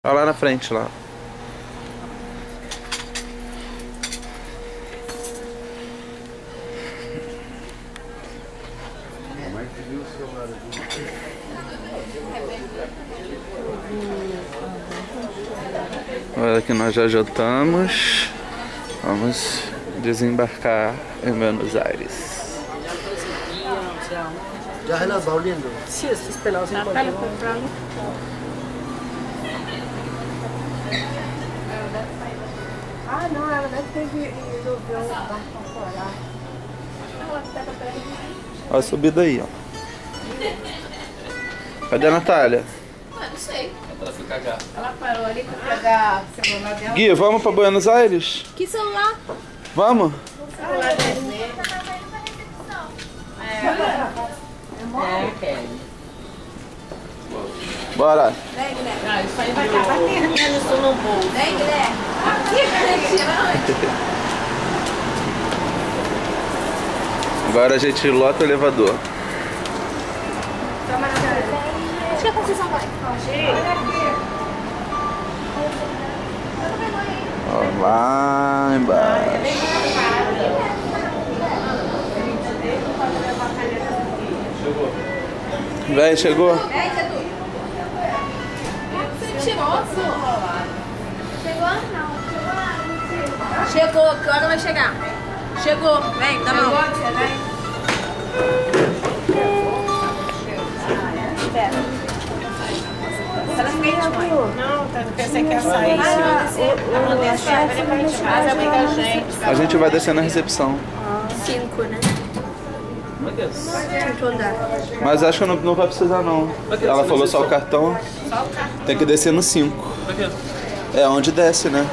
Olha lá na frente, lá. Olha que nós já jantamos. Vamos desembarcar em Buenos Aires. Ya se las va oliendo. Sí, estos pelados en cualquier momento. Ah, não, ela deve ter resolveu o barco fora. Olha a subida aí, ó. Cadê a Natália? Ah, não sei. Ela foi cagar. Ela parou ali pra pegar o celular dela. Gui, vamos pra Buenos Aires? Que celular? Vamos? O celular dele. Bora. Vem, Guilherme. Ah, isso aí vai acabar terminando isso no bolso. Vem, Guilherme. Aqui, tirante. Agora a gente lota o elevador. Toma na cara. Acho que a Conceição vai. Ó, lá embaixo. Véi, chegou? Vem, Cadu. Mentiroso. Chegou? Não. Chegou, que hora vai chegar? Chegou. Vem, dá mão. Espera. Ela fica quente, mãe. Não, tá, pensei que ia sair. Ela desce, vai pra gente casa, é muita gente. A gente vai descer na recepção. 5, né? Meu Deus. 5 andar. Mas acho que não vai precisar não. Ela falou só o cartão. Só o carro. Tem que descer no 5. Por quê? É onde desce, né?